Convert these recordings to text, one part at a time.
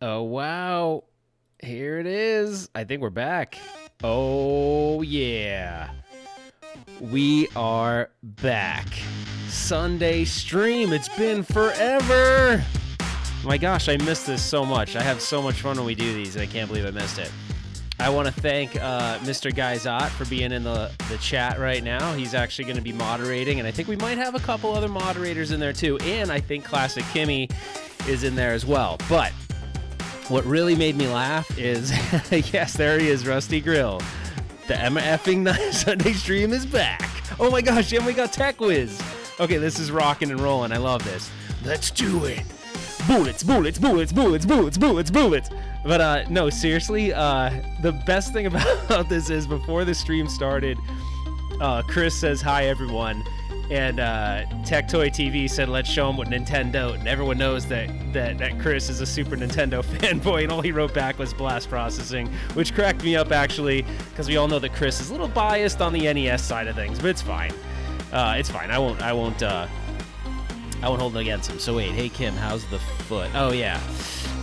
Oh, wow. Here it is. I think we're back. Oh, yeah. We are back. Sunday stream. It's been forever. My gosh, I missed this so much. I have so much fun when we do these, and I can't believe I missed it. I want to thank Mr. Guyzot for being in the chat right now. He's actually going to be moderating, and I think we might have a couple other moderators in there too. And I think Classic Kimmy is in there as well. But what really made me laugh is, yes, there he is, Rusty Grill. The Emma effing Sunday stream is back. Oh my gosh, and we got Tech Whiz. Okay, this is rocking and rolling. I love this. Let's do it. Bullets, bullets, bullets, bullets, bullets, bullets, bullets. But no, seriously, the best thing about this is before the stream started, Chris says, hi, everyone. And Tech Toy TV said, let's show him what Nintendo. And everyone knows that Chris is a Super Nintendo fanboy. And all he wrote back was blast processing, which cracked me up, actually, because we all know that Chris is a little biased on the NES side of things. But it's fine. It's fine. I won't hold it against him. So wait, hey Kim, how's the foot? Oh yeah.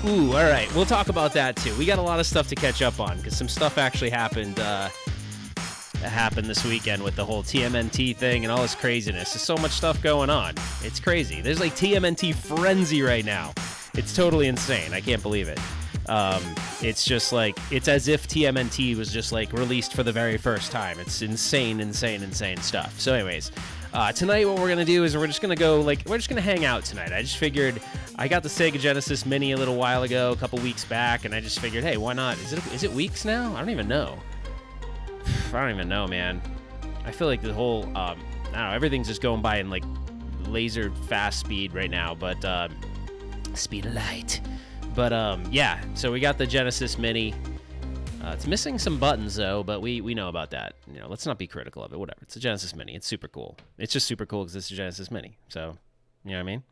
Ooh, all right. We'll talk about that too. We got a lot of stuff to catch up on because some stuff actually happened this weekend with the whole TMNT thing and all this craziness. There's so much stuff going on. It's crazy. There's like TMNT frenzy right now. It's totally insane. I can't believe it. It's just like, it's as if TMNT was just like released for the very first time. It's insane, insane, insane stuff. So anyways, tonight what we're going to do is we're just going to hang out tonight. I just figured, I got the Sega Genesis Mini a little while ago, a couple weeks back, and I just figured, hey, why not? Is it weeks now? I don't even know. I don't even know, man. I feel like the whole, I don't know, everything's just going by in like laser fast speed right now, but, speed of light. But, yeah, so we got the Genesis Mini. It's missing some buttons, though, but we know about that. You know, let's not be critical of it. Whatever. It's a Genesis Mini. It's super cool. It's just super cool because it's a Genesis Mini. So, you know what I mean?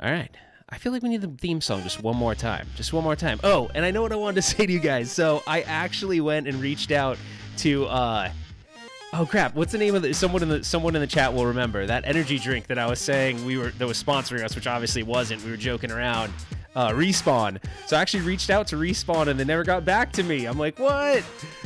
All right. I feel like we need the theme song just one more time. Just one more time. Oh, and I know what I wanted to say to you guys. So I actually went and reached out to, oh crap, what's the name of someone in the chat will remember. That energy drink that I was saying that was sponsoring us, which obviously wasn't. We were joking around. Respawn. So I actually reached out to Respawn and they never got back to me. I'm like, what?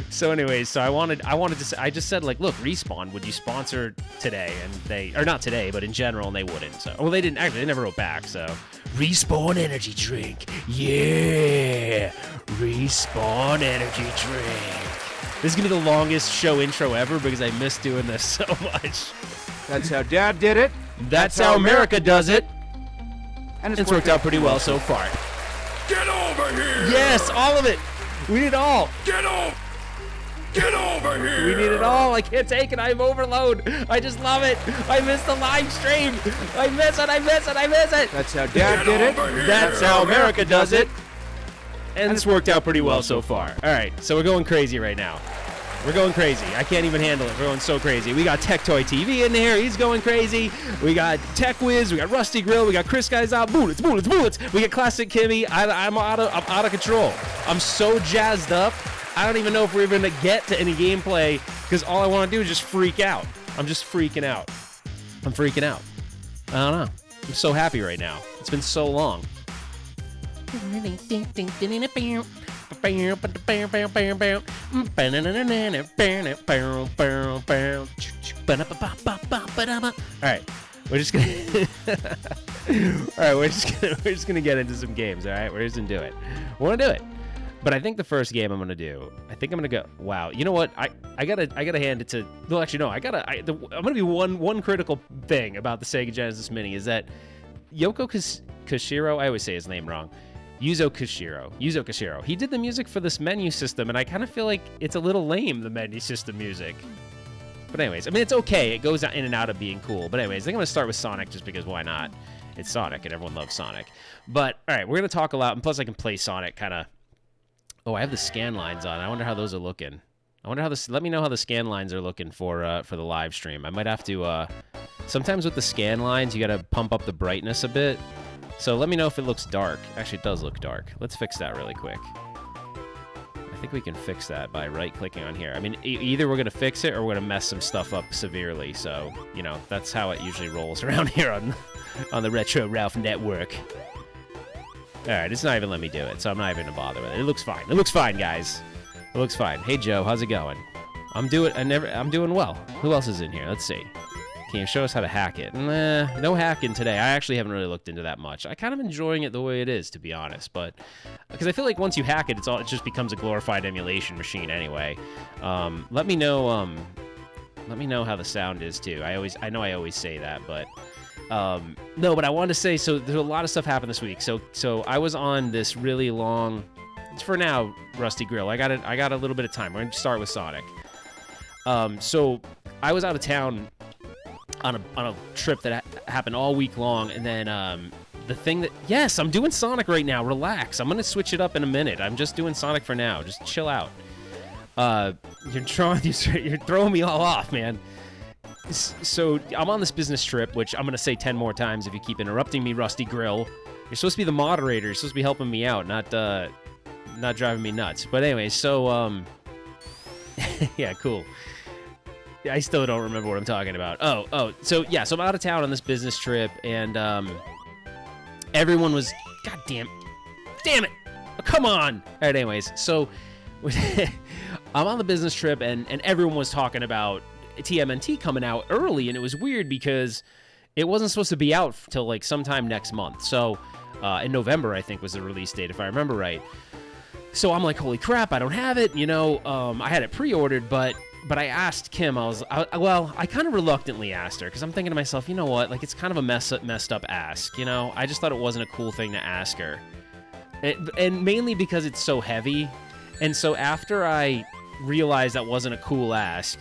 So anyways, so I just said like, look, Respawn, would you sponsor today? And or not today, but in general, and they wouldn't. So, well, they didn't actually, they never wrote back. So Respawn energy drink. Yeah. Respawn energy drink. This is going to be the longest show intro ever because I miss doing this so much. That's how Dad did it. That's how America does it. And it's worked out pretty well so far. Get over here! Yes, all of it. We need it all. Get over here! We need it all. I can't take it. I'm overload. I just love it. I miss the live stream. I miss it. That's how Dad did it. That's how America does it. And it's worked out pretty well so far. All right, so we're going crazy right now. We're going crazy. I can't even handle it. We're going so crazy. We got Tech Toy TV in there. He's going crazy. We got Tech Whiz. We got Rusty Grill. We got Chris Guyzot. Bullets, bullets, bullets. We got Classic Kimmy. I'm out of control. I'm so jazzed up. I don't even know if we're even going to get to any gameplay because all I want to do is just freak out. I'm just freaking out. I'm freaking out. I don't know. I'm so happy right now. It's been so long. All right, we're just gonna get into some games. All right, we're just gonna do it. We want to do it, but I think the first game I'm gonna do, I'm gonna go. Wow, you know what? I gotta hand it to. Well, actually, no. I'm gonna be one critical thing about the Sega Genesis Mini is that Yoko Koshiro. I always say his name wrong. Yuzo Koshiro. He did the music for this menu system, and I kind of feel like it's a little lame, the menu system music. But anyways, I mean, it's okay. It goes in and out of being cool. But anyways, I think I'm going to start with Sonic just because why not? It's Sonic, and everyone loves Sonic. But, all right, we're going to talk a lot, and plus I can play Sonic kind of... Oh, I have the scan lines on. I wonder how those are looking. Let me know how the scan lines are looking for the live stream. I might have to... Sometimes with the scan lines, you got to pump up the brightness a bit. So let me know if it looks dark. Actually, it does look dark. Let's fix that really quick. I think we can fix that by right-clicking on here. I mean, either we're going to fix it or we're going to mess some stuff up severely. So, you know, that's how it usually rolls around here on the RetroRalph network. All right, it's not even letting me do it, so I'm not even gonna bother with it. It looks fine. It looks fine, guys. It looks fine. Hey, Joe, how's it going? I'm doing well. Who else is in here? Let's see. Can you show us how to hack it? Nah, no hacking today. I actually haven't really looked into that much. I kind of enjoying it the way it is, to be honest, but because I feel like once you hack it, it just becomes a glorified emulation machine anyway. Let me know how the sound is too. I know I always say that, but no, but I wanted to say, so there's a lot of stuff happened this week. So I was on this really long, for now, Rusty Grill. I got a little bit of time. We're going to start with Sonic. So I was out of town on a trip that happened all week long, and then the thing that, yes, I'm doing Sonic right now. Relax. I'm going to switch it up in a minute. I'm just doing Sonic for now. Just chill out. You're throwing me all off, man. So I'm on this business trip, which I'm going to say 10 more times if you keep interrupting me, Rusty Grill. You're supposed to be the moderator. You're supposed to be helping me out, not driving me nuts. But anyway, so, yeah, cool. I still don't remember what I'm talking about. So yeah, so I'm out of town on this business trip, and everyone was, God damn it, oh, come on. All right, anyways, so I'm on the business trip, and everyone was talking about TMNT coming out early, and it was weird because it wasn't supposed to be out till like sometime next month. So in November, I think was the release date, if I remember right. So I'm like, holy crap, I don't have it. I had it pre-ordered, but I asked Kim. I kind of reluctantly asked her because I'm thinking to myself, you know what? Like, it's kind of a messed up ask. I just thought it wasn't a cool thing to ask her, and mainly because it's so heavy. And so after I realized that wasn't a cool ask,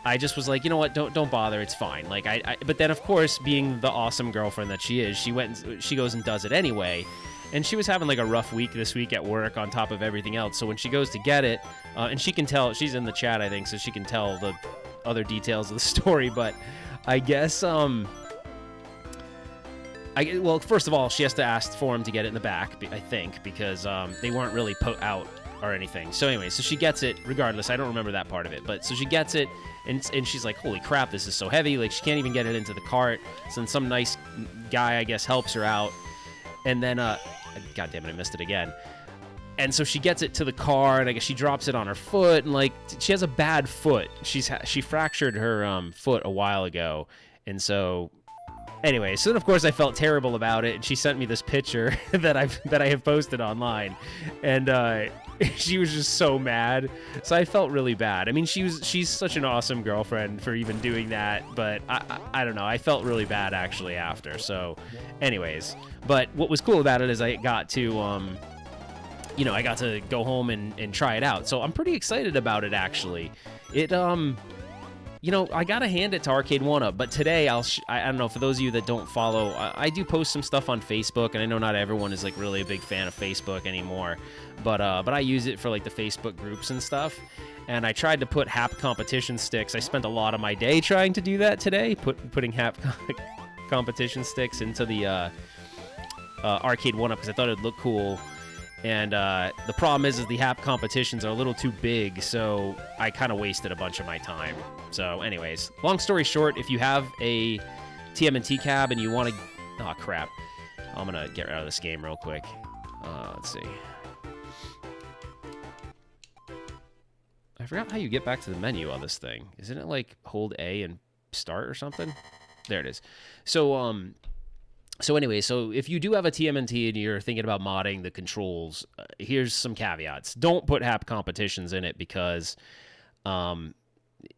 I just was like, you know what? Don't bother. It's fine. Like but then of course, being the awesome girlfriend that she is, she goes and does it anyway. And she was having like a rough week this week at work on top of everything else. So when she goes to get it, and she can tell, she's in the chat, I think, so she can tell the other details of the story. But I guess, well, first of all, she has to ask for him to get it in the back, I think, because they weren't really put out or anything. So anyway, so she gets it regardless. I don't remember that part of it, but so she gets it, and she's like, holy crap, this is so heavy. Like, she can't even get it into the cart. So then some nice guy, I guess, helps her out. And then, God damn it, I missed it again. And so she gets it to the car, and I guess she drops it on her foot, and like, she has a bad foot. She fractured her foot a while ago, and so anyway, so then of course I felt terrible about it, and she sent me this picture that I have posted online, and she was just so mad. So I felt really bad. I mean, she's such an awesome girlfriend for even doing that, but I don't know. I felt really bad actually after. So, anyways, but what was cool about it is I got to I got to go home and try it out. So I'm pretty excited about it actually. It I gotta hand it to Arcade 1UP, but today I don't know, for those of you that don't follow, I do post some stuff on Facebook, and I know not everyone is like really a big fan of Facebook anymore, but I use it for like the Facebook groups and stuff, and I tried to put HAP competition sticks. I spent a lot of my day trying to do that today, putting HAP competition sticks into the Arcade 1UP because I thought it'd look cool. And the problem is the HAP competitions are a little too big, so I kind of wasted a bunch of my time. So anyways, long story short, if you have a TMNT cab and you want to... Oh, crap. I'm going to get out of this game real quick. Let's see. I forgot how you get back to the menu on this thing. Isn't it like hold A and start or something? There it is. So anyway, so if you do have a TMNT and you're thinking about modding the controls, here's some caveats. Don't put HAP competitions in it because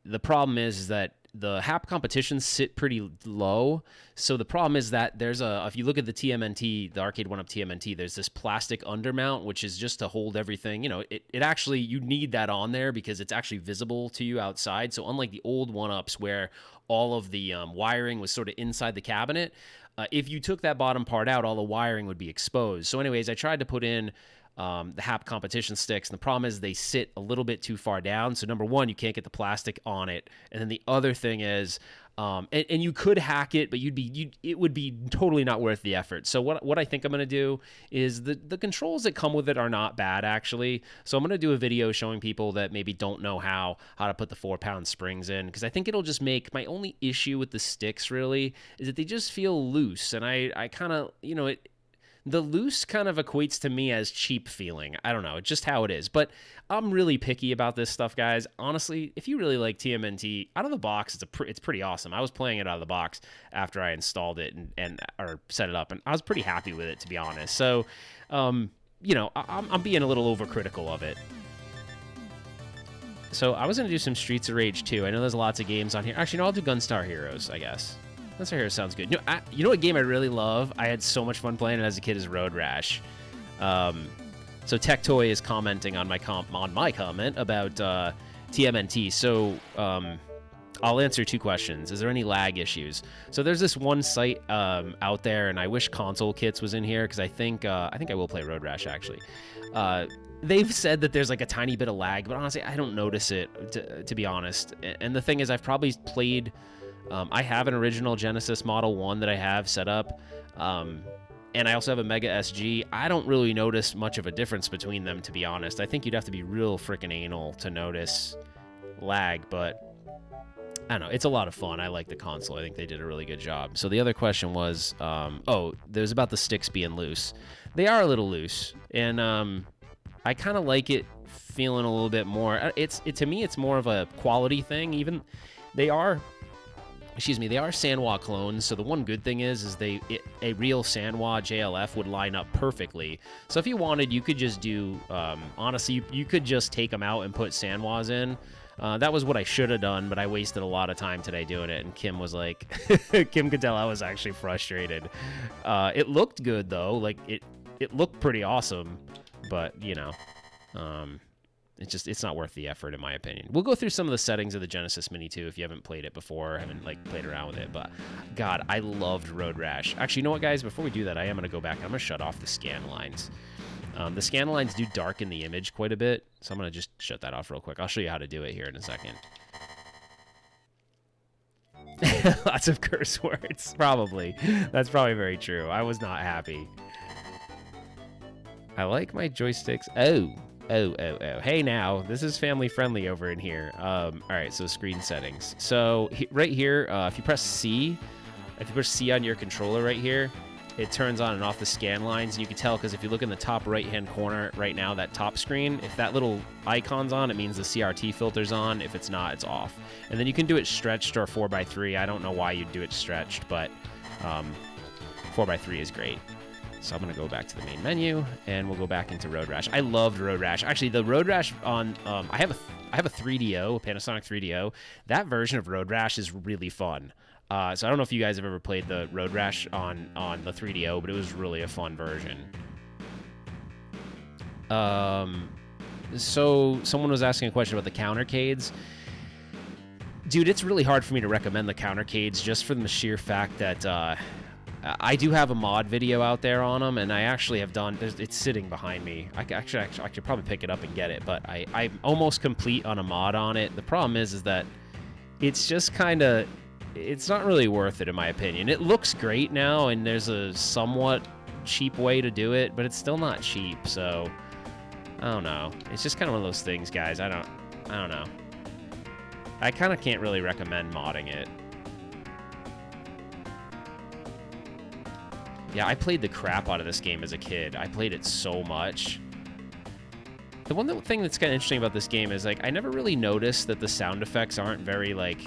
the problem is that the HAP competitions sit pretty low. So the problem is that if you look at the TMNT, the Arcade 1UP TMNT, there's this plastic undermount, which is just to hold everything. It actually, you need that on there because it's actually visible to you outside. So unlike the old 1UPs where all of the wiring was sort of inside the cabinet, if you took that bottom part out, all the wiring would be exposed. So anyways, I tried to put in the HAP competition sticks, and the problem is they sit a little bit too far down. So number one, you can't get the plastic on it, and then the other thing is, and you could hack it, but it would be totally not worth the effort. So what I think I'm going to do is the controls that come with it are not bad actually. So I'm going to do a video showing people that maybe don't know how to put the 4-pound springs in, because I think it'll just make my only issue with the sticks really is that they just feel loose, and I kind of The loose kind of equates to me as cheap feeling. I don't know, it's just how it is. But I'm really picky about this stuff, guys. Honestly, if you really like TMNT, out of the box, it's pretty awesome. I was playing it out of the box after I installed it or set it up, and I was pretty happy with it, to be honest. So, you know, I'm being a little overcritical of it. So I was going to do some Streets of Rage 2. I know there's lots of games on here. Actually, no, I'll do Gunstar Heroes, I guess. Gunstar Heroes sounds good. You know what game I really love? I had so much fun playing it as a kid is Road Rash. So Tech Toy is commenting on my comment about TMNT. So I'll answer 2 questions. Is there any lag issues? So there's this one site out there, and I wish Console Kits was in here because I think I will play Road Rash, actually. They've said that there's like a tiny bit of lag, but honestly, I don't notice it, to be honest. And the thing is, I've probably played... I have an original Genesis Model 1 that I have set up, and I also have a Mega SG. I don't really notice much of a difference between them, to be honest. I think you'd have to be real freaking anal to notice lag, but I don't know. It's a lot of fun. I like the console. I think they did a really good job. So the other question was, there's about the sticks being loose. They are a little loose, and I kind of like it feeling a little bit more. To me, it's more of a quality thing. Even they are Sanwa clones. So the one good thing is a real Sanwa JLF would line up perfectly. So if you wanted, you could just do. Honestly, you could just take them out and put Sanwas in. That was what I should have done, but I wasted a lot of time today doing it. And Kim was like, Kim could tell I was actually frustrated. It looked good though. Like it looked pretty awesome. But, you know, it's not worth the effort, in my opinion. We'll go through some of the settings of the Genesis Mini 2 if you haven't played it before, haven't, like, played around with it. But, God, I loved Road Rash. Actually, you know what, guys? Before we do that, I am going to go back. I'm going to shut off the scan lines. The scan lines do darken the image quite a bit, so I'm going to just shut that off real quick. I'll show you how to do it here in a second. Lots of curse words, probably. That's probably very true. I was not happy. I like my joysticks. Oh. Hey, now, this is family friendly over in here. All right, so screen settings. So right here, if you press C on your controller right here, it turns on and off the scan lines. And you can tell because if you look in the top right-hand corner right now, that top screen, if that little icon's on, it means the CRT filter's on. If it's not, it's off. And then you can do it stretched or 4x3. I don't know why you'd do it stretched, but 4x3 is great. So I'm going to go back to the main menu, and we'll go back into Road Rash. I loved Road Rash. Actually, the Road Rash on... I have a 3DO, a Panasonic 3DO. That version of Road Rash is really fun. So I don't know if you guys have ever played the Road Rash on the 3DO, but it was really a fun version. So someone was asking a question about the countercades. Dude, it's really hard for me to recommend the countercades just for the sheer fact that... I do have a mod video out there on them, and I actually have done... It's sitting behind me. I could probably pick it up and get it, but I'm almost complete on a mod on it. The problem is that it's just kind of... It's not really worth it, in my opinion. It looks great now, and there's a somewhat cheap way to do it, but it's still not cheap, so... I don't know. It's just kind of one of those things, guys. I don't know. I kind of can't really recommend modding it. Yeah, I played the crap out of this game as a kid. I played it so much. The one thing that's kind of interesting about this game is, like, I never really noticed that the sound effects aren't very, like,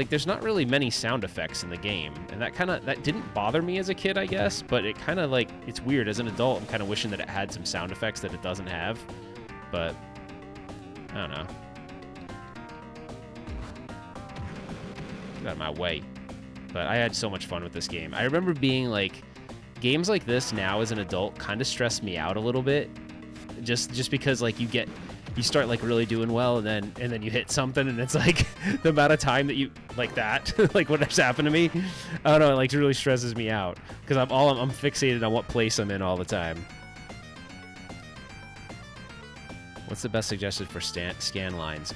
there's not really many sound effects in the game. And that didn't bother me as a kid, I guess, but it kind of, like, it's weird. As an adult, I'm kind of wishing that it had some sound effects that it doesn't have. But, I don't know. Get out of my way. But I had so much fun with this game. I remember being like, games like this now as an adult kind of stress me out a little bit, just because like you start like really doing well, and then you hit something, and it's like the amount of time that you like that, like what just happened to me. I don't know, it like really stresses me out because I'm fixated on what place I'm in all the time. What's the best suggestion for scan lines?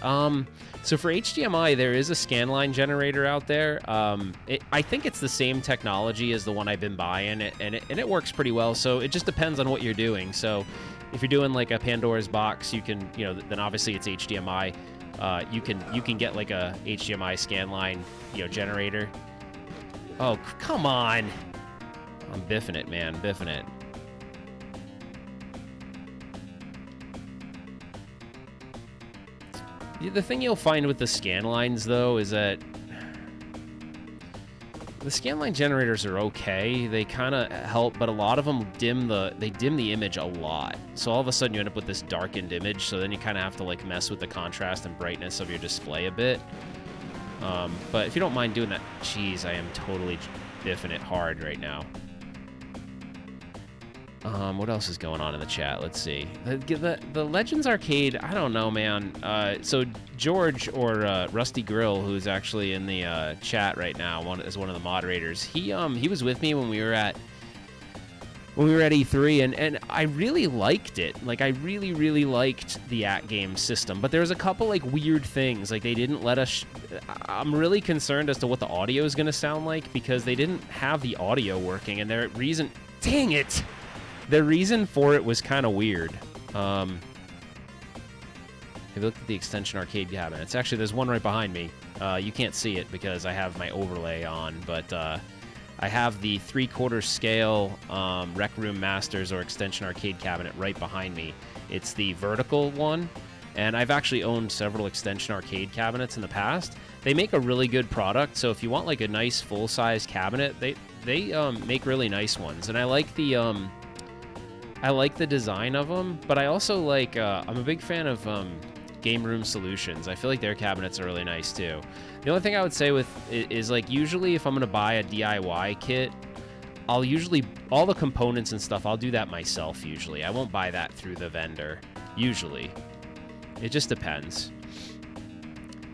So for HDMI, there is a scan line generator out there. I think it's the same technology as the one I've been buying, and it works pretty well. So it just depends on what you're doing. So if you're doing like a Pandora's box, you can, then obviously it's HDMI. You can get like a HDMI scan line, generator. Oh, come on. I'm biffing it, man. Biffing it. The thing you'll find with the scan lines, though, is that the scanline generators are okay. They kind of help, but a lot of them dim the image a lot. So all of a sudden you end up with this darkened image. So then you kind of have to like mess with the contrast and brightness of your display a bit. But if you don't mind doing that, geez, I am totally biffing it hard right now. What else is going on in the chat? Let's see. The Legends Arcade, I don't know, man. So George, or Rusty Grill, who's actually in the chat right now, as one of the moderators, he was with me when we were at E3, and I really liked it. Like, I really liked the at-game system, but there was a couple like weird things. Like, they didn't let us. I'm really concerned as to what the audio is going to sound like, because they didn't have the audio working, and their reason. Dang it! The reason for it was kind of weird. Have you looked at the extension arcade cabinet? It's actually, there's one right behind me. You can't see it because I have my overlay on, but I have the 3/4 scale Rec Room Masters or extension arcade cabinet right behind me. It's the vertical one, and I've actually owned several extension arcade cabinets in the past. They make a really good product, so if you want like a nice full-size cabinet, they make really nice ones, and I like the design of them, but I also like, I'm a big fan of Game Room Solutions. I feel like their cabinets are really nice too. The only thing I would say is like, usually if I'm going to buy a DIY kit, I'll usually, all the components and stuff, I'll do that myself usually. I won't buy that through the vendor, usually. It just depends.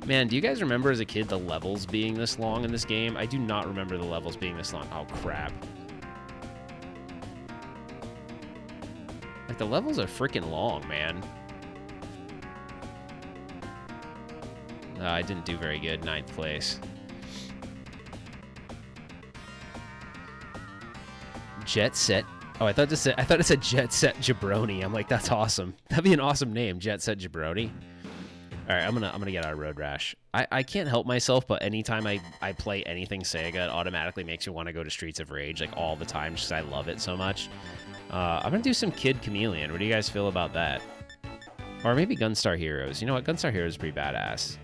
Man, do you guys remember as a kid the levels being this long in this game? I do not remember the levels being this long. Oh, crap. Like, the levels are freaking long, man. I didn't do very good. 9th place. Jet Set. Oh, I thought it said Jet Set Jabroni. I'm like, that's awesome. That'd be an awesome name, Jet Set Jabroni. All right, I'm gonna get out of Road Rash. I can't help myself, but anytime I play anything Sega, it automatically makes me want to go to Streets of Rage, like, all the time, just because I love it so much. I'm gonna do some Kid Chameleon. What do you guys feel about that? Or maybe Gunstar Heroes. You know what? Gunstar Heroes is pretty badass.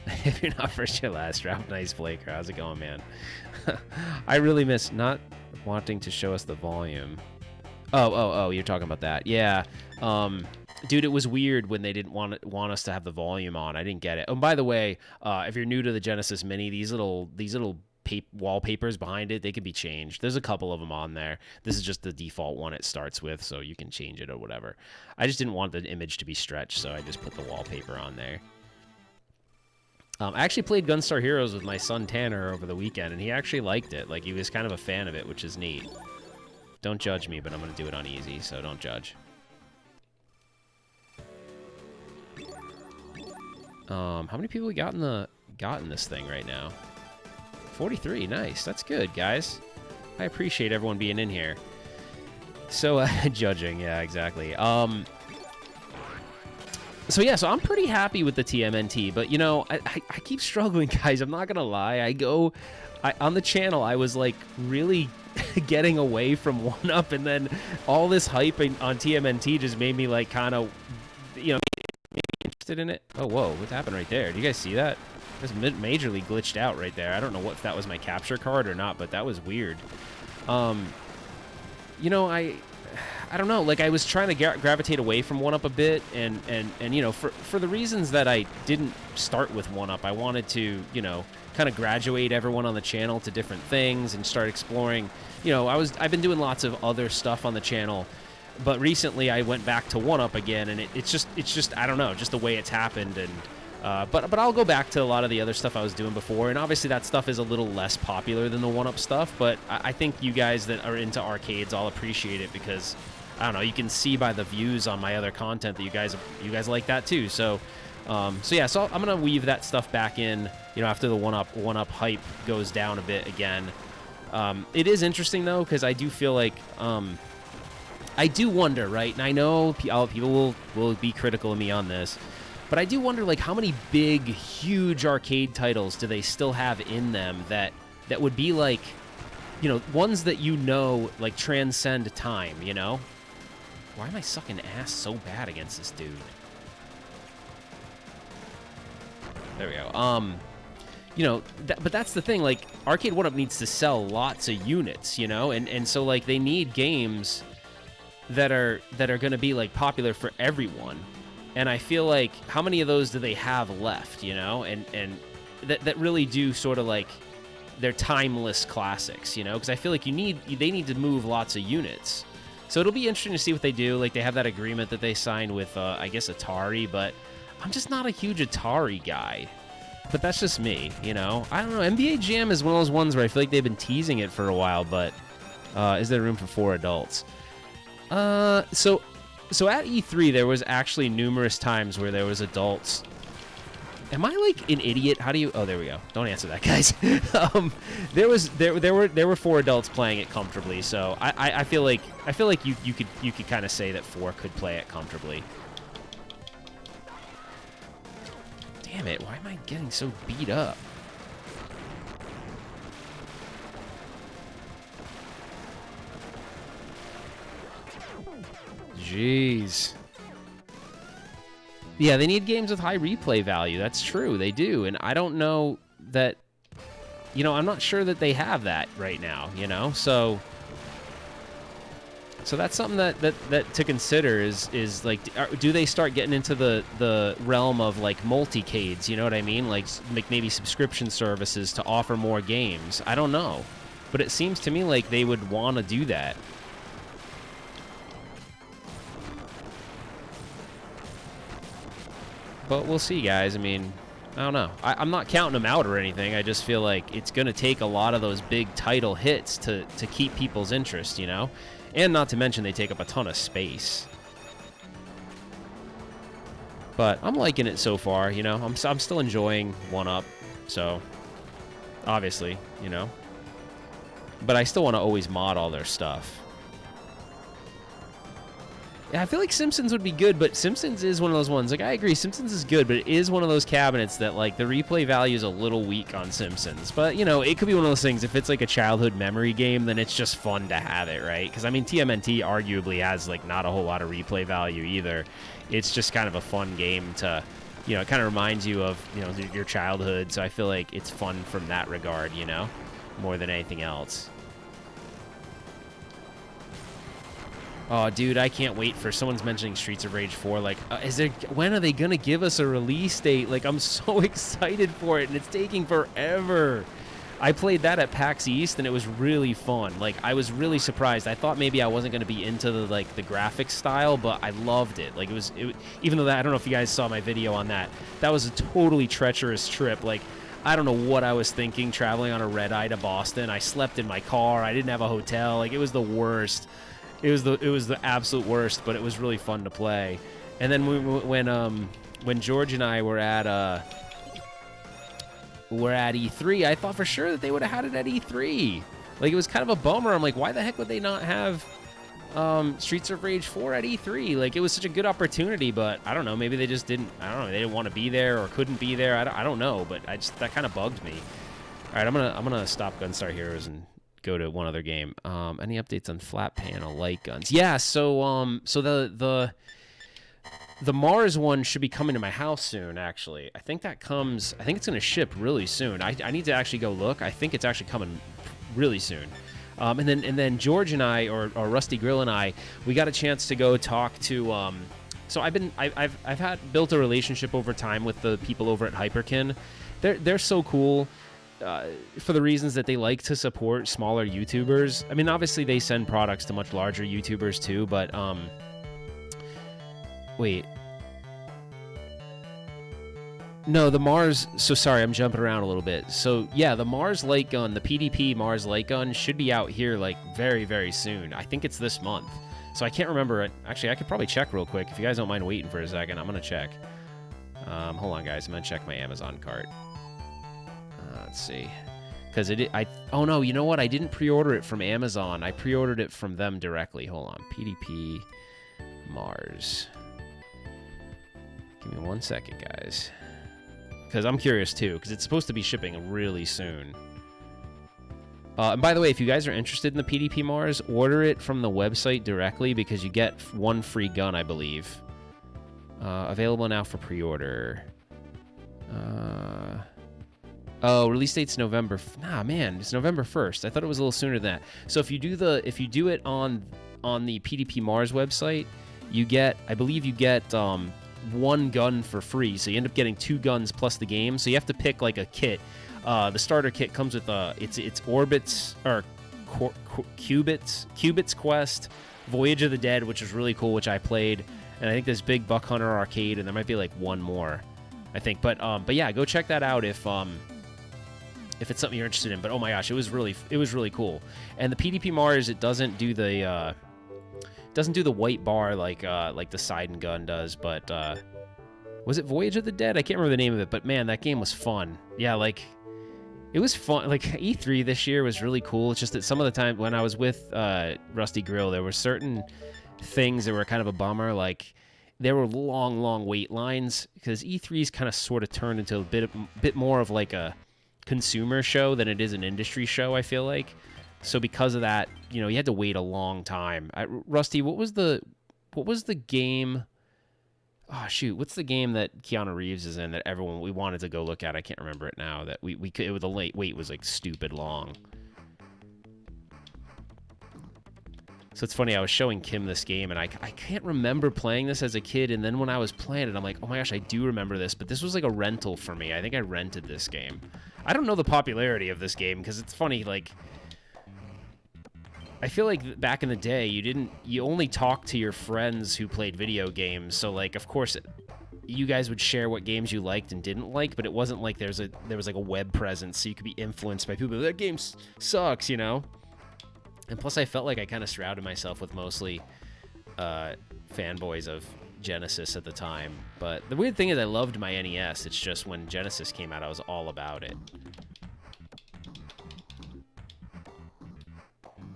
If you're not first, you're last. Ralph, nice play. How's it going, man? I really miss not wanting to show us the volume. Oh, you're talking about that. Yeah. Dude, it was weird when they didn't want us to have the volume on. I didn't get it. Oh, by the way, if you're new to the Genesis Mini, these little wallpapers behind it, they can be changed. There's a couple of them on there. This is just the default one it starts with, so you can change it or whatever. I just didn't want the image to be stretched, so I just put the wallpaper on there. I actually played Gunstar Heroes with my son Tanner over the weekend, and he actually liked it. Like, he was kind of a fan of it, which is neat. Don't judge me, but I'm going to do it on easy, so don't judge. How many people we got in this thing right now? 43, nice. That's good, guys. I appreciate everyone being in here. So, judging, yeah, exactly. So yeah, so I'm pretty happy with the TMNT, but you know, I keep struggling, guys. I'm not gonna lie. On the channel, I was like really getting away from 1UP, and then all this hype on TMNT just made me like kind of, you know, interested in it. Oh, whoa, what happened right there? Do you guys see that? This majorly glitched out right there. I don't know if that was my capture card or not, but that was weird. You know, I don't know. Like, I was trying to gravitate away from 1UP a bit, and you know, for the reasons that I didn't start with 1UP, I wanted to, you know, kind of graduate everyone on the channel to different things and start exploring. You know, I've been doing lots of other stuff on the channel, but recently I went back to 1UP again, and it's just I don't know, just the way it's happened. And but I'll go back to a lot of the other stuff I was doing before, and obviously that stuff is a little less popular than the 1UP stuff, but I think you guys that are into arcades all appreciate it, because I don't know, you can see by the views on my other content that you guys like that too. So yeah, so I'm gonna weave that stuff back in, you know, after the 1UP hype goes down a bit again. It is interesting though, because I do feel like I do wonder, right? And I know people will be critical of me on this, but I do wonder, like, how many big, huge arcade titles do they still have in them that would be like, you know, ones that you know, like, transcend time, you know? Why am I sucking ass so bad against this dude? There we go. You know, but that's the thing, like, Arcade 1-Up needs to sell lots of units, you know? And so, like, they need games that are going to be, like, popular for everyone. And I feel like, how many of those do they have left, you know? And that really do sort of, like, they're timeless classics, you know? Because I feel like they need to move lots of units. So it'll be interesting to see what they do. Like, they have that agreement that they signed with, I guess, Atari, but I'm just not a huge Atari guy. But that's just me, you know? I don't know. NBA Jam is one of those ones where I feel like they've been teasing it for a while, but is there room for 4 adults? So at E3, there was actually numerous times where there was adults. Am I like an idiot? How do you? Oh, there we go. Don't answer that, guys. There were 4 adults playing it comfortably. So I feel like you could kind of say that 4 could play it comfortably. Damn it! Why am I getting so beat up? Jeez. Yeah, they need games with high replay value. That's true. They do. And I don't know that, you know, I'm not sure that they have that right now, you know? So that's something that to consider is like, do they start getting into the realm of, like, multicades, you know what I mean? Like maybe subscription services to offer more games. I don't know. But it seems to me like they would want to do that. But we'll see, guys. I mean, I don't know. I'm not counting them out or anything. I just feel like it's going to take a lot of those big title hits to keep people's interest, you know? And not to mention they take up a ton of space. But I'm liking it so far, you know? I'm still enjoying 1-Up, so obviously, you know? But I still want to always mod all their stuff. Yeah, I feel like Simpsons would be good, but Simpsons is one of those ones. Like, I agree, Simpsons is good, but it is one of those cabinets that, like, the replay value is a little weak on Simpsons. But, you know, it could be one of those things. If it's, like, a childhood memory game, then it's just fun to have it, right? Because, I mean, TMNT arguably has, like, not a whole lot of replay value either. It's just kind of a fun game to, you know, it kind of reminds you of, you know, your childhood. So I feel like it's fun from that regard, you know, more than anything else. Oh, dude, I can't wait for someone's mentioning Streets of Rage 4. Like, when are they going to give us a release date? Like, I'm so excited for it, and it's taking forever. I played that at PAX East, and it was really fun. Like, I was really surprised. I thought maybe I wasn't going to be into the graphics style, but I loved it. Like, even though I don't know if you guys saw my video on that. That was a totally treacherous trip. Like, I don't know what I was thinking traveling on a red eye to Boston. I slept in my car. I didn't have a hotel. Like, it was the worst. It was the absolute worst, but it was really fun to play. And then when George and I were at E3, I thought for sure that they would have had it at E3. Like, it was kind of a bummer. I'm like, why the heck would they not have Streets of Rage 4 at E3? Like, it was such a good opportunity, but I don't know. Maybe they just didn't. I don't know. They didn't want to be there or couldn't be there. I don't know, but that kind of bugged me. All right, I'm gonna stop Gunstar Heroes and go to one other game. Any updates on flat panel light guns? Yeah, so the Mars one should be coming to my house soon, actually. I think it's going to ship really soon. I need to actually go look. I think it's actually coming really soon. And then George and I, or Rusty Grill and I, we got a chance to go talk to so I've built a relationship over time with the people over at Hyperkin. They're so cool. For the reasons that they like to support smaller YouTubers. I mean, obviously they send products to much larger YouTubers too, but wait. No, the Mars, so sorry, I'm jumping around a little bit. So yeah, the Mars light gun, the PDP Mars light gun should be out here like very, very soon. I think it's this month. So I can't remember it. Actually, I could probably check real quick. If you guys don't mind waiting for a second, I'm going to check. Hold on, guys. I'm going to check my Amazon cart. Let's see. Because oh no, you know what? I didn't pre-order it from Amazon. I pre-ordered it from them directly. Hold on. PDP Mars. Give me 1 second, guys. Because I'm curious too, because it's supposed to be shipping really soon. And by the way, if you guys are interested in the PDP Mars, order it from the website directly because you get one free gun, I believe. Available now for pre-order. Oh, release date's November. It's November 1st. I thought it was a little sooner than that. So if you do it on the PDP Mars website, I believe you get one gun for free. So you end up getting 2 guns plus the game. So you have to pick like a kit. The starter kit comes with it's Orbits or Qubits Quest, Voyage of the Dead, which is really cool, which I played, and I think there's Big Buck Hunter Arcade, and there might be like one more, I think. But yeah, go check that out if it's something you're interested in. But oh my gosh, it was really cool. And the PDP Mars, it doesn't do the white bar like the Sidon gun does, but was it Voyage of the Dead? I can't remember the name of it, but man, that game was fun. Yeah, like it was fun. Like E3 this year was really cool. It's just that some of the time when I was with Rusty Grill, there were certain things that were kind of a bummer. Like there were long wait lines because E3's kind of sort of turned into a bit more of like a consumer show than it is an industry show, I feel like. So because of that, you had to wait a long time. Rusty, what was the game? Oh shoot, what's the game that Keanu Reeves is in that we wanted to go look at? I can't remember it now. That we could. The late wait was like stupid long. So it's funny. I was showing Kim this game, and I can't remember playing this as a kid. And then when I was playing it, I'm like, oh my gosh, I do remember this. But this was like a rental for me. I think I rented this game. I don't know the popularity of this game because it's funny. Like, I feel like back in the day, you only talked to your friends who played video games. So like, of course, you guys would share what games you liked and didn't like, but it wasn't like there was like a web presence, so you could be influenced by people. That game sucks, And plus, I felt like I kind of surrounded myself with mostly fanboys of Genesis at the time. But the weird thing is, I loved my NES. It's just when Genesis came out, I was all about it.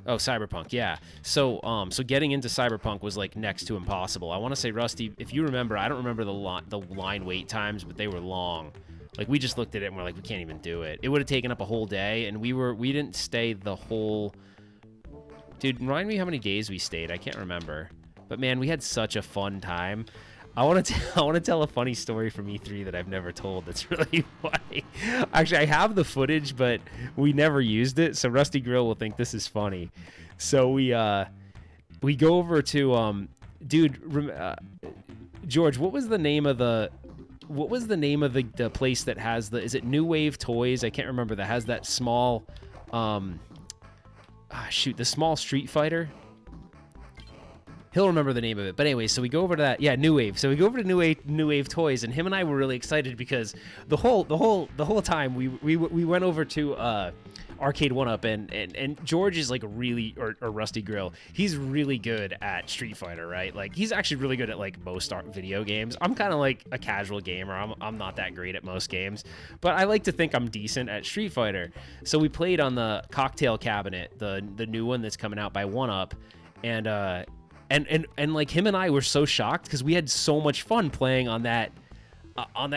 Oh, Cyberpunk, yeah. So getting into Cyberpunk was like next to impossible. I want to say, Rusty, if you remember, I don't remember the line wait times, but they were long. Like we just looked at it and we're like, we can't even do it. It would have taken up a whole day, and we didn't stay the whole. Dude, remind me how many days we stayed. I can't remember, but man, we had such a fun time. I want to tell a funny story from E3 that I've never told. That's really funny. Actually, I have the footage, but we never used it. So Rusty Grill will think this is funny. So we go over to George. What was the name of the place that has is it New Wave Toys? I can't remember. That has that small the small Street Fighter. He'll remember the name of it. But anyway, so we go over to that. Yeah, New Wave. So we go over to New Wave Toys, and him and I were really excited because the whole time we went over to Arcade 1-Up, and George is like or Rusty Grill. He's really good at Street Fighter, right? Like he's actually really good at like most video games. I'm kind of like a casual gamer. I'm not that great at most games, but I like to think I'm decent at Street Fighter. So we played on the Cocktail Cabinet, the new one that's coming out by 1-Up, and like him and I were so shocked because we had so much fun playing on that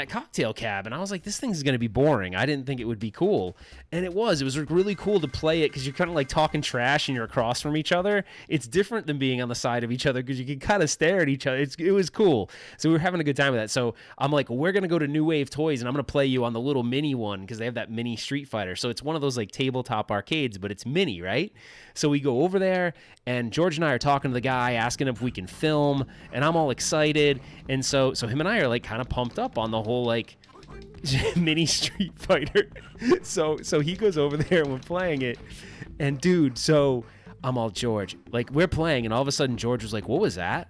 cocktail cab, and I was like, this thing's gonna be boring. I didn't think it would be cool, and it was really cool to play it because you're kind of like talking trash and you're across from each other. It's different than being on the side of each other because you can kind of stare at each other. It was cool. So we were having a good time with that. So I'm like, we're gonna go to New Wave Toys and I'm gonna play you on the little mini one because they have that mini Street Fighter. So it's one of those like tabletop arcades, but it's mini, right? So we go over there, and George and I are talking to the guy, asking him if we can film, and I'm all excited. And so him and I are like kind of pumped up on the whole like mini Street Fighter. So he goes over there and we're playing it, and dude, so I'm all, George, like we're playing, and all of a sudden George was like, what was that?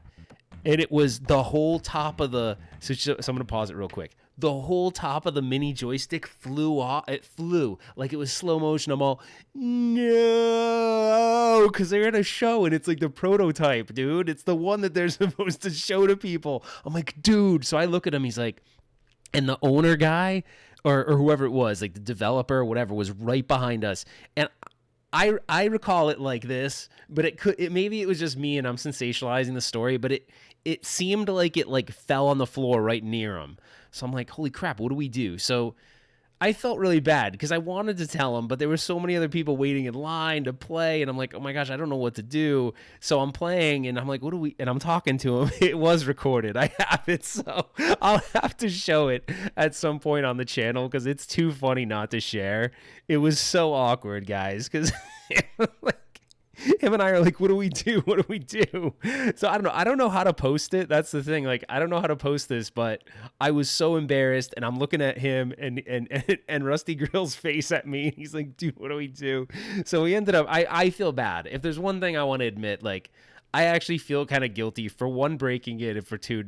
And it was the whole top of the so I'm gonna pause it real quick. The whole top of the mini joystick flew off. It flew like it was slow motion. I'm all, no, because they're at a show and it's like the prototype, dude. It's the one that they're supposed to show to people. I'm like, dude. So I look at him. He's like, and the owner guy or whoever it was, like the developer or whatever, was right behind us. And I recall it like this, but maybe it was just me and I'm sensationalizing the story, but it seemed like it like fell on the floor right near him. So I'm like, holy crap, what do we do? So I felt really bad because I wanted to tell him, but there were so many other people waiting in line to play, and I'm like, oh my gosh, I don't know what to do. So I'm playing, and I'm like, what do we? And I'm talking to him. It was recorded. I have it, so I'll have to show it at some point on the channel because it's too funny not to share. It was so awkward, guys, because like, him and I are like, what do we do? What do we do? So I don't know. I don't know how to post it. That's the thing. Like, I don't know how to post this, but I was so embarrassed, and I'm looking at him and Rusty Grill's face at me. He's like, dude, what do we do? So we ended up, I feel bad. If there's one thing I want to admit, like, I actually feel kind of guilty for one, breaking it, and for two,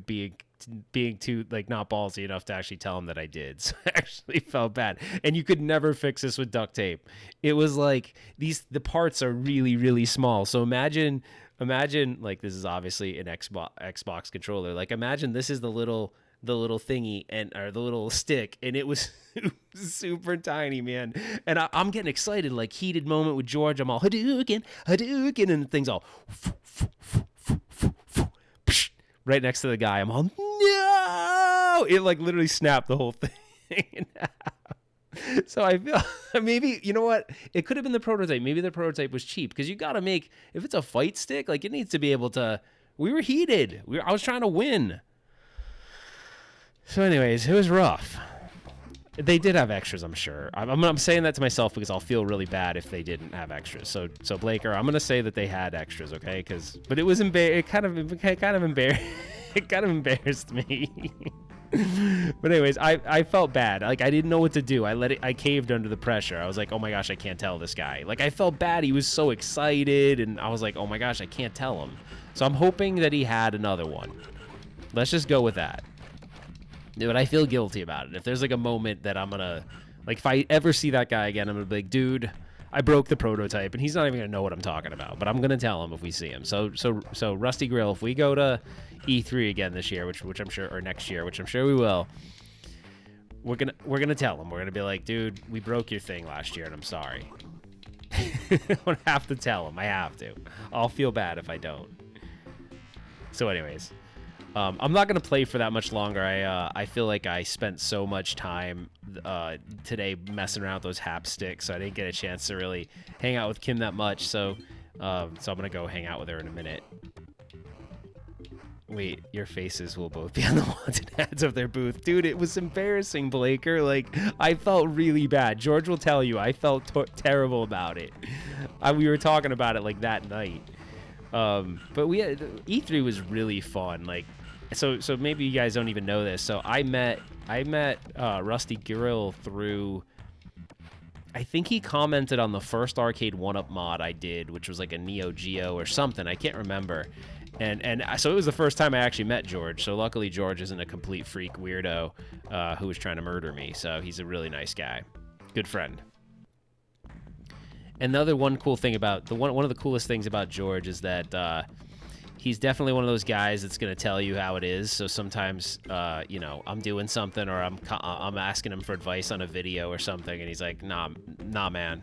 being too, like, not ballsy enough to actually tell him that I did. So I actually felt bad. And you could never fix this with duct tape. It was like the parts are really, really small. So imagine like, this is obviously an Xbox controller. Like, imagine this is the little thingy or the little stick, and it was super tiny, man. And I'm getting excited, like, heated moment with George. I'm all Hadouken, and the thing's all right next to the guy. I'm all, no! It, like, literally snapped the whole thing in half. So I feel, maybe, you know what? It could have been the prototype. Maybe the prototype was cheap, because you got to make, if it's a fight stick, like, it needs to be able to, we were heated. I was trying to win. So anyways, it was rough. They did have extras, I'm sure. I'm saying that to myself because I'll feel really bad if they didn't have extras. So Blaker, I'm gonna say that they had extras, okay? But it was it kind of embarrassed me. But anyways, I felt bad. Like, I didn't know what to do. I caved under the pressure. I was like, oh my gosh, I can't tell this guy. Like, I felt bad. He was so excited, and I was like, oh my gosh, I can't tell him. So I'm hoping that he had another one. Let's just go with that. But I feel guilty about it. If there's, like, a moment that I'm gonna, like, if I ever see that guy again, I'm gonna be like, dude, I broke the prototype, and he's not even gonna know what I'm talking about. But I'm gonna tell him if we see him. So Rusty Grill, if we go to E3 again this year, which I'm sure, or next year, which I'm sure we will, we're gonna tell him. We're gonna be like, dude, we broke your thing last year, and I'm sorry. I don't have to tell him. I have to. I'll feel bad if I don't. So anyways. I'm not going to play for that much longer. I feel like I spent so much time today messing around with those hapsticks, so I didn't get a chance to really hang out with Kim that much. So I'm going to go hang out with her in a minute. Wait, your faces will both be on the wanted ads of their booth. Dude, it was embarrassing, Blaker. Like, I felt really bad. George will tell you, I felt terrible about it. We were talking about it, like, that night. But E3 was really fun. Like, so maybe you guys don't even know this. So I met Rusty Grill through, I think he commented on the first Arcade 1-Up mod I did, which was like a Neo Geo or something. I can't remember. And so it was the first time I actually met George. So luckily George isn't a complete freak weirdo who was trying to murder me. So he's a really nice guy. Good friend. Another one cool thing about one of the coolest things about George is that he's definitely one of those guys that's gonna tell you how it is. So sometimes, you know, I'm doing something or I'm asking him for advice on a video or something, and he's like, nah, man.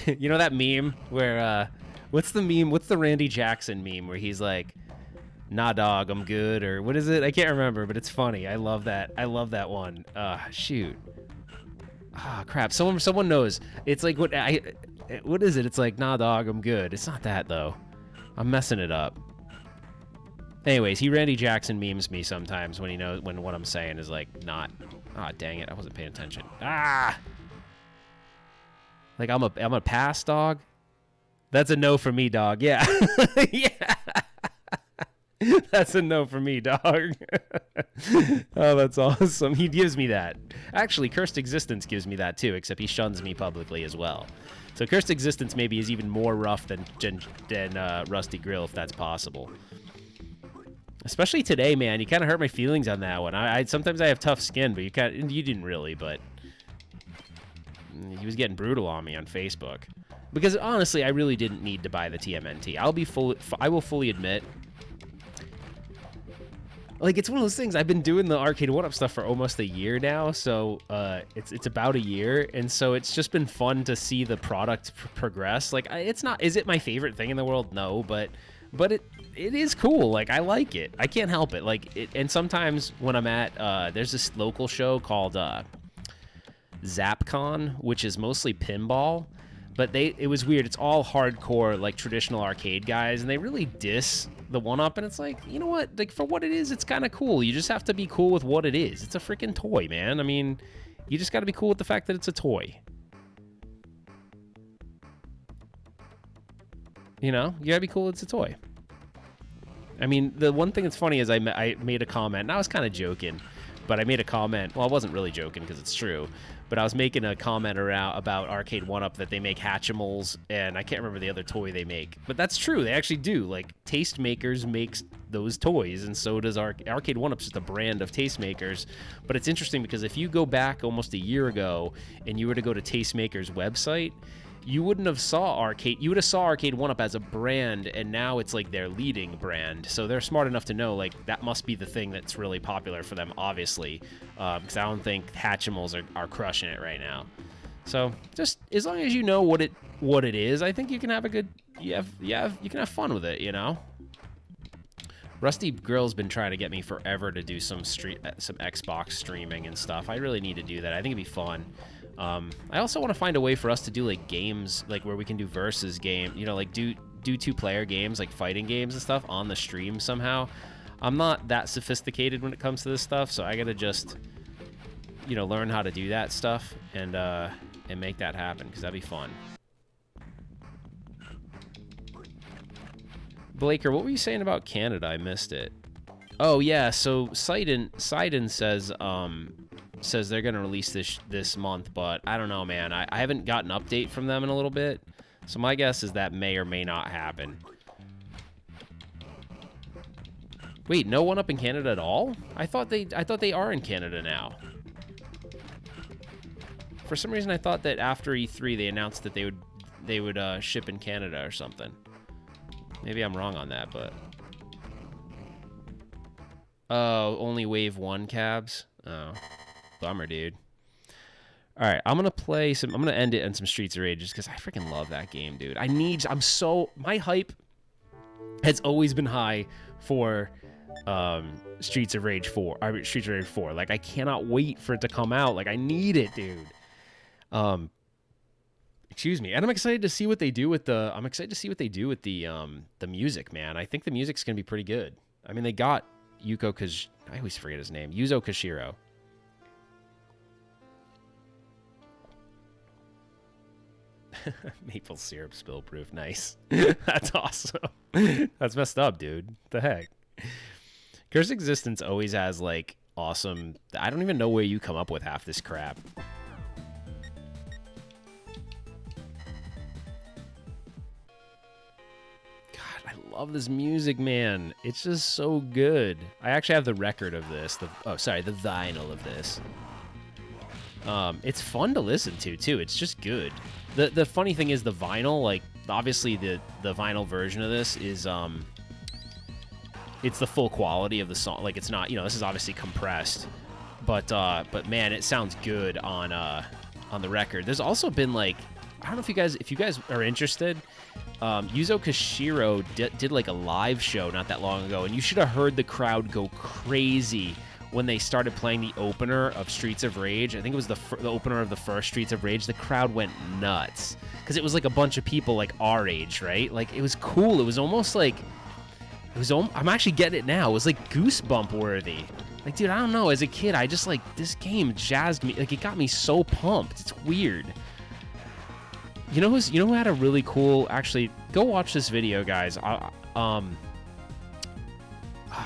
You know that meme where what's the meme? What's the Randy Jackson meme where he's like, nah, dog, I'm good, or what is it? I can't remember, but it's funny. I love that. I love that one. Shoot. Ah, crap. Someone knows. It's like what is it? It's like, nah, dog, I'm good. It's not that though. I'm messing it up. Anyways, he Randy Jackson memes me sometimes when he knows when what I'm saying is like not. Ah, dang it, I wasn't paying attention. Ah, like I'm a pass, dog. That's a no for me, dog. Yeah, yeah. That's a no for me, dog. Oh, that's awesome. He gives me that. Actually, Cursed Existence gives me that too, except he shuns me publicly as well. So Cursed Existence maybe is even more rough than Rusty Grill, if that's possible. Especially today, man. You kind of hurt my feelings on that one. I sometimes I have tough skin, but you didn't really, but he was getting brutal on me on Facebook. Because honestly, I really didn't need to buy the TMNT. I will fully admit, like, it's one of those things. I've been doing the Arcade 1-Up stuff for almost a year now, so it's about a year, and so it's just been fun to see the product progress. Like, it's not. Is it my favorite thing in the world? No, but it is cool. Like, I like it. I can't help it. Like, and sometimes when I'm at there's this local show called ZapCon, which is mostly pinball. But it was weird. It's all hardcore, like, traditional arcade guys, and they really diss the 1-Up, and it's like, you know what? Like, for what it is, it's kind of cool. You just have to be cool with what it is. It's a freaking toy, man. I mean, you just got to be cool with the fact that it's a toy. You know? You got to be cool it's a toy. I mean, the one thing that's funny is I made a comment, and I was kind of joking, but I made a comment. Well, I wasn't really joking because it's true. But I was making a comment about Arcade 1-Up that they make Hatchimals, and I can't remember the other toy they make. But that's true. They actually do. Like, Tastemakers makes those toys, and so does Arcade 1-Up's just a brand of Tastemakers. But it's interesting because if you go back almost a year ago and you were to go to Tastemakers' website, you wouldn't have saw Arcade. You would have saw Arcade 1-Up as a brand, and now it's like their leading brand. So they're smart enough to know, like, that must be the thing that's really popular for them, obviously. Because I don't think Hatchimals are crushing it right now. So just as long as you know what it is, I think you can have a good you can have fun with it, you know. Rusty Grill's been trying to get me forever to do some Xbox streaming and stuff. I really need to do that. I think it'd be fun. I also want to find a way for us to do like games, like where we can do versus game, you know, like do 2-player games, like fighting games and stuff on the stream somehow. I'm not that sophisticated when it comes to this stuff, so I gotta just, you know, learn how to do that stuff and make that happen, because that'd be fun. Blaker, what were you saying about Canada? I missed it. Oh yeah, so Sidon says they're gonna release this month, but I don't know, man. I haven't gotten an update from them in a little bit, so my guess is that may or may not happen. Wait, no 1-Up in Canada at all? I thought they are in Canada now. For some reason, I thought that after E3 they announced that they would ship in Canada or something. Maybe I'm wrong on that, but oh, only Wave 1 cabs. Oh, bummer, dude. All right, I'm gonna end it on some Streets of Rage just because I freaking love that game, dude. My hype has always been high for Streets of Rage 4. Streets of Rage 4. Like, I cannot wait for it to come out. Like, I need it, dude. Excuse me. And I'm excited to see what they do with the music, man. I think the music's gonna be pretty good. I mean, they got I always forget his name. Yuzo Koshiro. Maple syrup spill proof. Nice. That's awesome. That's messed up, dude. What the heck? Cursed Existence always has like awesome. I don't even know where you come up with half this crap. God, I love this music, man. It's just so good. I actually have the record of this. The vinyl of this. It's fun to listen to too. It's just good. The funny thing is the vinyl, like obviously the vinyl version of this is it's the full quality of the song. Like, it's not, you know, this is obviously compressed, but man, it sounds good on the record. There's also been like, I don't know if you guys are interested. Yuzo Koshiro did like a live show not that long ago, and you should have heard the crowd go crazy when they started playing the opener of Streets of Rage. I think it was the opener of the first Streets of Rage. The crowd went nuts because it was like a bunch of people like our age, right? Like, it was cool. It was almost like I'm actually getting it now. It was like goosebump worthy. Like, dude, I don't know. As a kid, I just like, this game jazzed me. Like, it got me so pumped. It's weird. You know who had a really cool, actually, go watch this video, guys.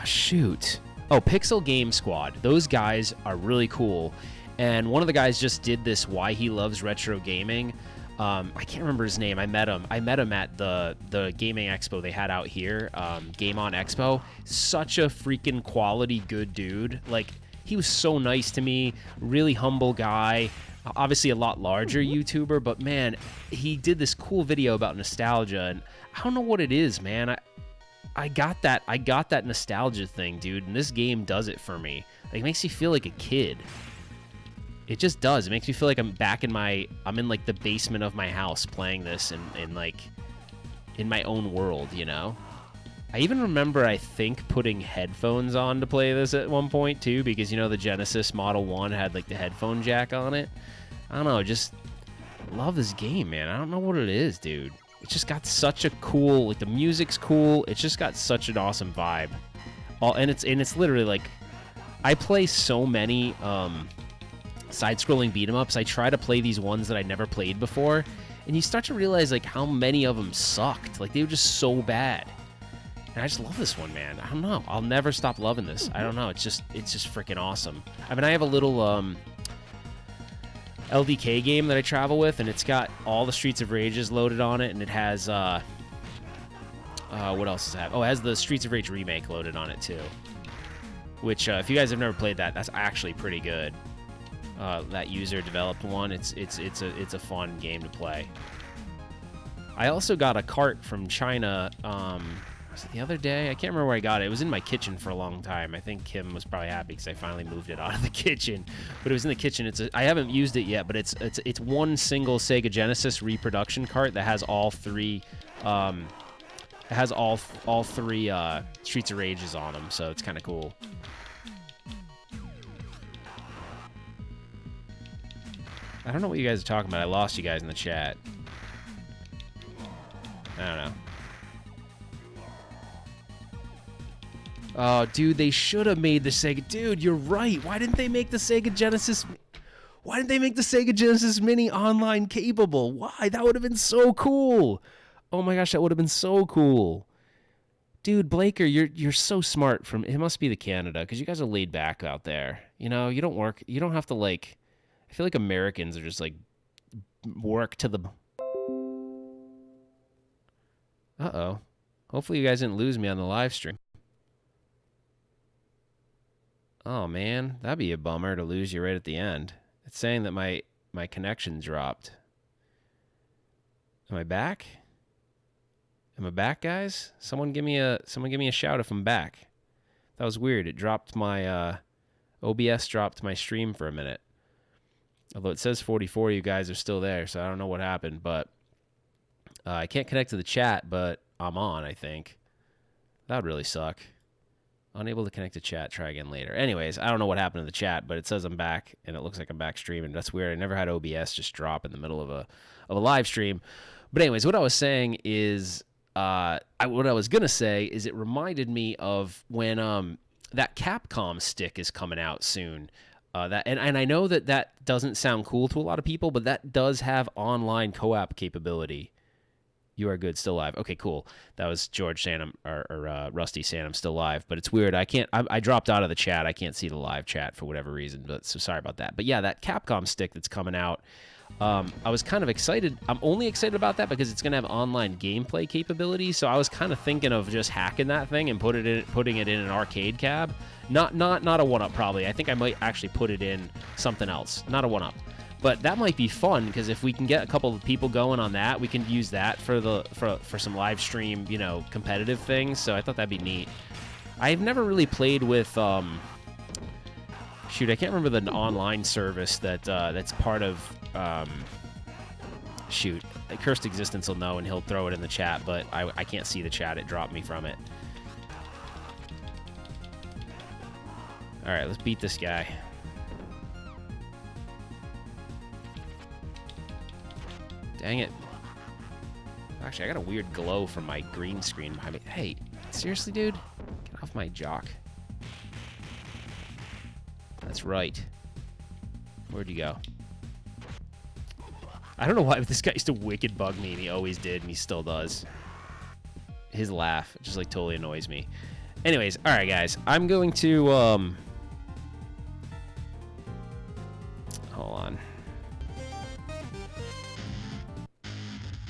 Shoot. Oh, Pixel Game Squad. Those guys are really cool. And one of the guys just did this Why He Loves Retro Gaming. I can't remember his name. I met him at the gaming expo they had out here, Game On Expo. Such a freaking quality good dude. Like, he was so nice to me. Really humble guy. Obviously a lot larger YouTuber, but man, he did this cool video about nostalgia, and I don't know what it is, man. I got that nostalgia thing, dude, and this game does it for me. Like, it makes me feel like a kid. It just does. It makes me feel like I'm in like the basement of my house playing this and like in my own world, you know? I even remember, I think, putting headphones on to play this at one point too, because, you know, the Genesis Model 1 had like the headphone jack on it. I don't know, just love this game, man. I don't know what it is, dude. It's just got such a cool, like the music's cool. It's just got such an awesome vibe. And it's literally like, I play so many side-scrolling beat-em-ups. I try to play these ones that I never played before, and you start to realize like how many of them sucked. Like they were just so bad. And I just love this one, man. I don't know. I'll never stop loving this. I don't know. It's just freaking awesome. I mean, I have a little LDK game that I travel with, and it's got all the Streets of Rages loaded on it, and it has what else does it have? Oh, it has the Streets of Rage remake loaded on it too. Which, if you guys have never played that, that's actually pretty good. That user developed one. It's a fun game to play. I also got a cart from China. Was it the other day? I can't remember where I got it. It was in my kitchen for a long time. I think Kim was probably happy because I finally moved it out of the kitchen. But it was in the kitchen. I haven't used it yet, but it's one single Sega Genesis reproduction cart that has all three. It has all three Streets of Rages on them, so it's kind of cool. I don't know what you guys are talking about. I lost you guys in the chat. I don't know. Oh, dude, they should have made the Sega... Dude, you're right. Why didn't they make the Sega Genesis... Why didn't they make the Sega Genesis Mini online capable? Why? That would have been so cool. Oh my gosh, that would have been so cool. Dude, Blaker, you're so smart. It must be the Canada, because you guys are laid back out there. You know, you don't work... You don't have to, like... I feel like Americans are just, like, work to the... Uh-oh. Hopefully you guys didn't lose me on the live stream. Oh, man, that'd be a bummer to lose you right at the end. It's saying that my connection dropped. Am I back? Am I back, guys? Someone give me a shout if I'm back. That was weird. It dropped my OBS dropped my stream for a minute. Although it says 44, you guys are still there, so I don't know what happened, but I can't connect to the chat, but I'm on, I think. That would really suck. Unable to connect to chat. Try again later. Anyways, I don't know what happened to the chat, but it says I'm back, and it looks like I'm back streaming. That's weird. I never had OBS just drop in the middle of a live stream. But anyways, what I was saying is, what I was gonna say is, it reminded me of when that Capcom stick is coming out soon. And I know that doesn't sound cool to a lot of people, but that does have online co-op capability. You are good, still live. Okay, cool. That was George saying or Rusty saying I'm still live, but it's weird. I dropped out of the chat. I can't see the live chat for whatever reason, but so sorry about that. But yeah, that Capcom stick that's coming out, I was kind of excited. I'm only excited about that because it's going to have online gameplay capability, so I was kind of thinking of just hacking that thing and putting it in an arcade cab. Not a 1-up probably. I think I might actually put it in something else. Not a 1-up. But that might be fun, because if we can get a couple of people going on that, we can use that for some live stream, competitive things. So I thought that'd be neat. I've never really played with shoot, I can't remember the online service that's part of shoot. Cursed Existence will know, and he'll throw it in the chat, but I can't see the chat. It dropped me from it. All right, let's beat this guy. Dang it. Actually, I got a weird glow from my green screen behind me. Hey, seriously, dude? Get off my jock. That's right. Where'd you go? I don't know why, but this guy used to wicked bug me, and he always did, and he still does. His laugh just, like, totally annoys me. Anyways, all right, guys. I'm going to, hold on.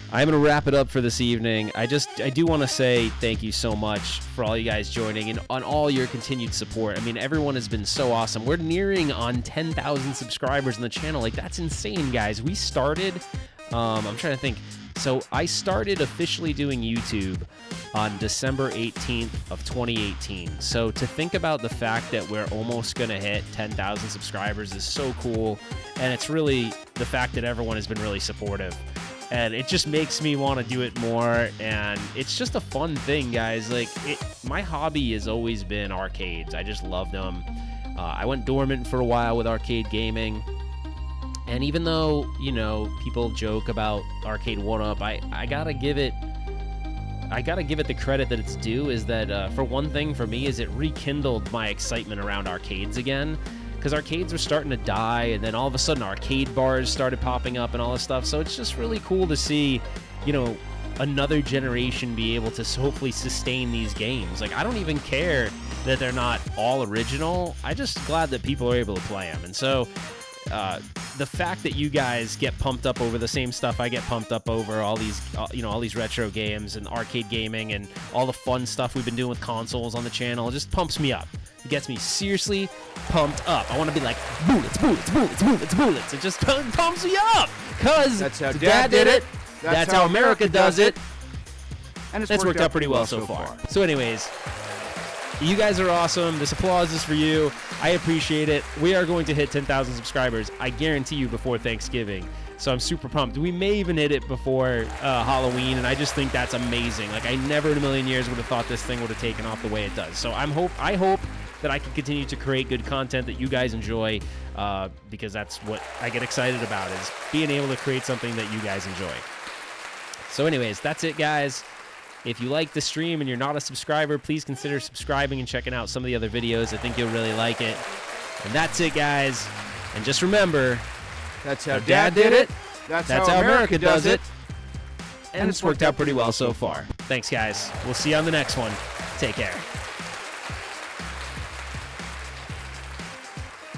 I'm going to wrap it up for this evening. I do want to say thank you so much for all you guys joining and on all your continued support. I mean, everyone has been so awesome. We're nearing on 10,000 subscribers on the channel. Like, that's insane, guys. We started, I'm trying to think. So I started officially doing YouTube on December 18th of 2018. So to think about the fact that we're almost going to hit 10,000 subscribers is so cool. And it's really the fact that everyone has been really supportive. And it just makes me want to do it more, and it's just a fun thing, guys. Like, my hobby has always been arcades. I just love them. I went dormant for a while with arcade gaming, And even though, you know, people joke about Arcade 1-Up, I gotta give it the credit that it's due, is that, for one thing, for me, is it rekindled my excitement around arcades again. Because arcades were starting to die, and then all of a sudden arcade bars started popping up and all this stuff. So it's just really cool to see, you know, another generation be able to hopefully sustain these games. Like, I don't even care that they're not all original. I'm just glad that people are able to play them. And so the fact that you guys get pumped up over the same stuff I get pumped up over, all these, you know, all these retro games and arcade gaming and all the fun stuff we've been doing with consoles on the channel, it just pumps me up. It gets me seriously pumped up. I want to be like, bullets, bullets, bullets, bullets, bullets. It just pumps me up. Because that's how Dad did it. That's how America does it. And it's worked out pretty well so far. So anyways, you guys are awesome. This applause is for you. I appreciate it. We are going to hit 10,000 subscribers, I guarantee you, before Thanksgiving. So I'm super pumped. We may even hit it before Halloween, and I just think that's amazing. Like, I never in a million years would have thought this thing would have taken off the way it does. So I hope that I can continue to create good content that you guys enjoy, because that's what I get excited about, is being able to create something that you guys enjoy. So anyways, that's it, guys. If you like the stream and you're not a subscriber, please consider subscribing and checking out some of the other videos. I think you'll really like it. And that's it, guys. And just remember, that's how Dad did it. That's how America does it. And it's worked out pretty well so far. Thanks, guys. We'll see you on the next one. Take care.